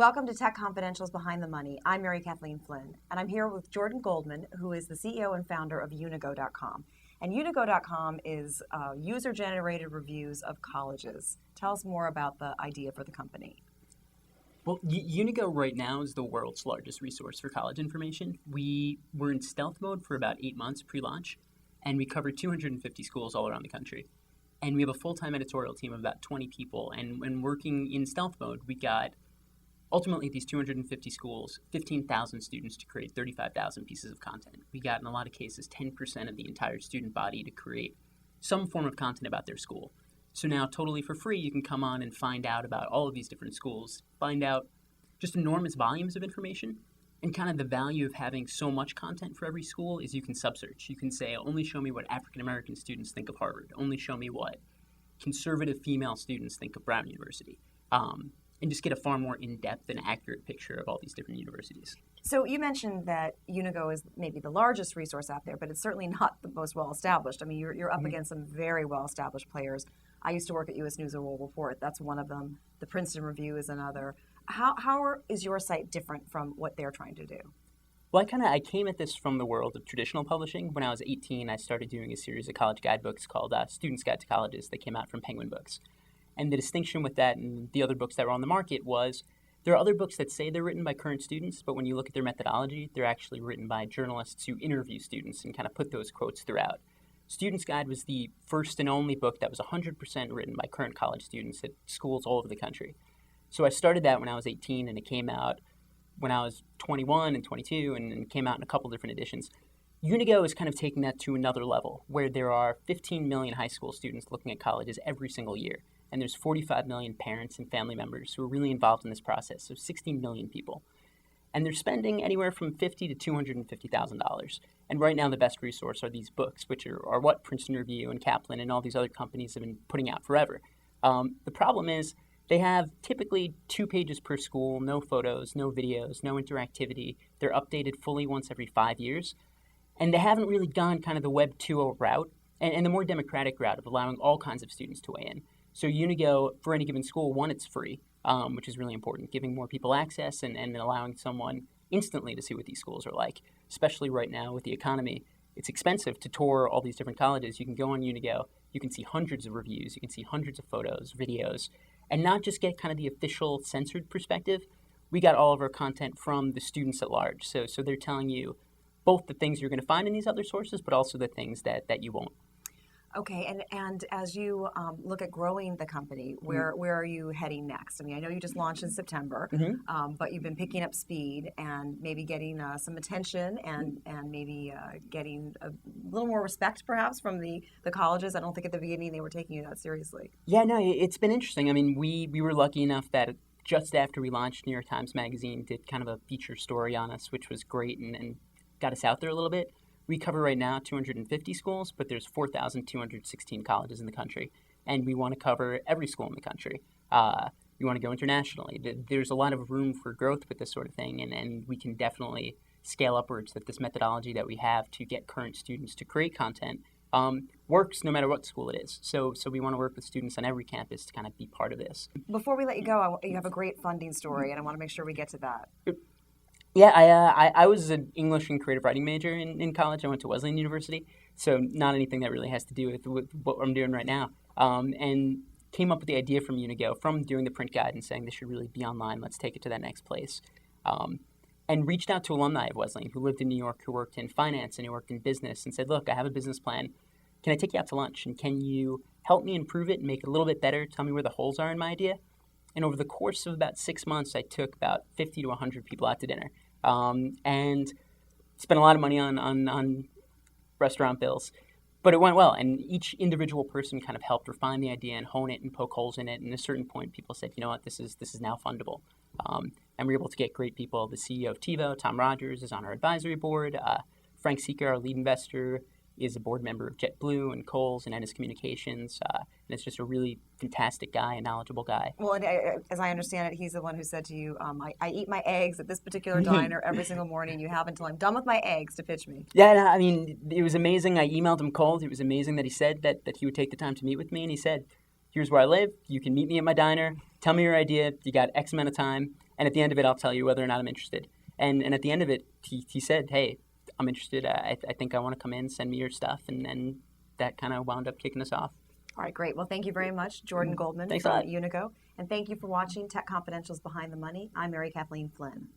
Welcome to Tech Confidential's Behind the Money. I'm Kathleen Flynn, and I'm here with Jordan Goldman, who is the CEO and founder of Unigo.com. And Unigo.com is user-generated reviews of colleges. Tell us more about the idea for the company. Well, Unigo right now is the world's largest resource for college information. We were in stealth mode for about 8 months pre-launch, and we covered 250 schools all around the country. And we have a full-time editorial team of about 20 people. And when working in stealth mode, we got ultimately these 250 schools, 15,000 students to create 35,000 pieces of content. We got, in a lot of cases, 10% of the entire student body to create some form of content about their school. So now, totally for free, you can come on and find out about all of these different schools, find out just enormous volumes of information. And kind of the value of having so much content for every school is you can sub-search. You can say, only show me what African-American students think of Harvard. Only show me what conservative female students think of Brown University. And just get a far more in-depth and accurate picture of all these different universities. So you mentioned that Unigo is maybe the largest resource out there, but it's certainly not the most well-established. I mean, you're up against some very well-established players. I used to work at U.S. News and World Report. That's one of them. The Princeton Review is another. How is your site different from what they're trying to do? Well, I came at this from the world of traditional publishing. When I was 18, I started doing a series of college guidebooks called Student's Guide to Colleges that came out from Penguin Books. And the distinction with that and the other books that were on the market was there are other books that say they're written by current students, but when you look at their methodology, they're actually written by journalists who interview students and kind of put those quotes throughout. Student's Guide was the first and only book that was 100% written by current college students at schools all over the country. So I started that when I was 18, and it came out when I was 21 and 22, and came out in a couple different editions. Unigo is kind of taking that to another level, where there are 15 million high school students looking at colleges every single year. And there's 45 million parents and family members who are really involved in this process, so 16 million people. And they're spending anywhere from $50,000 to $250,000. And right now the best resource are these books, which are what Princeton Review and Kaplan and all these other companies have been putting out forever. The problem is they have typically 2 pages per school, no photos, no videos, no interactivity. They're updated fully once every 5 years. And they haven't really gone kind of the Web 2.0 route and the more democratic route of allowing all kinds of students to weigh in. So Unigo, for any given school, one, it's free, which is really important, giving more people access and allowing someone instantly to see what these schools are like, especially right now with the economy. It's expensive to tour all these different colleges. You can go on Unigo, you can see hundreds of reviews, you can see hundreds of photos, videos, and not just get kind of the official censored perspective. We got all of our content from the students at large. So they're telling you both the things you're going to find in these other sources, but also the things that you won't. Okay, and as you look at growing the company, where are you heading next? I mean, I know you just launched in September, but you've been picking up speed and maybe getting some attention and maybe getting a little more respect, perhaps, from the colleges. I don't think at the beginning they were taking you that seriously. Yeah, no, it's been interesting. I mean, we were lucky enough that just after we launched, New York Times Magazine did kind of a feature story on us, which was great and got us out there a little bit. We cover right now 250 schools, but there's 4,216 colleges in the country, and we want to cover every school in the country. We want to go internationally. There's a lot of room for growth with this sort of thing, and we can definitely scale upwards that this methodology that we have to get current students to create content works no matter what school it is. So we want to work with students on every campus to kind of be part of this. Before we let you go, you have a great funding story, and I want to make sure we get to that. Yeah, I was an English and creative writing major in college. I went to Wesleyan University, so not anything that really has to do with what I'm doing right now. And came up with the idea from Unigo, from doing the print guide and saying this should really be online, let's take it to that next place. And reached out to alumni of Wesleyan who lived in New York, who worked in finance and who worked in business, and said, look, I have a business plan. Can I take you out to lunch? And can you help me improve it and make it a little bit better? Tell me where the holes are in my idea? And over the course of about 6 months, I took about 50 to 100 people out to dinner. And spent a lot of money on restaurant bills. But it went well, and each individual person kind of helped refine the idea and hone it and poke holes in it. And at a certain point, people said, you know what, this is now fundable. And we're able to get great people. The CEO of TiVo, Tom Rogers, is on our advisory board. Frank Seeker, our lead investor, is a board member of JetBlue and Kohl's and Ennis Communications. And it's just a really fantastic guy, a knowledgeable guy. Well, and as I understand it, he's the one who said to you, I eat my eggs at this particular diner every single morning. You have until I'm done with my eggs to pitch me. Yeah, no, I mean, it was amazing. I emailed him cold. It was amazing that he said that he would take the time to meet with me. And he said, here's where I live. You can meet me at my diner. Tell me your idea. You got X amount of time. And at the end of it, I'll tell you whether or not I'm interested. And at the end of it, he said, hey, I'm interested. I think I want to come in, send me your stuff. And that kind of wound up kicking us off. All right, great. Well, thank you very much, Jordan Goldman Thanks a from lot. Unigo. And thank you for watching Tech Confidential's Behind the Money. I'm Mary Kathleen Flynn.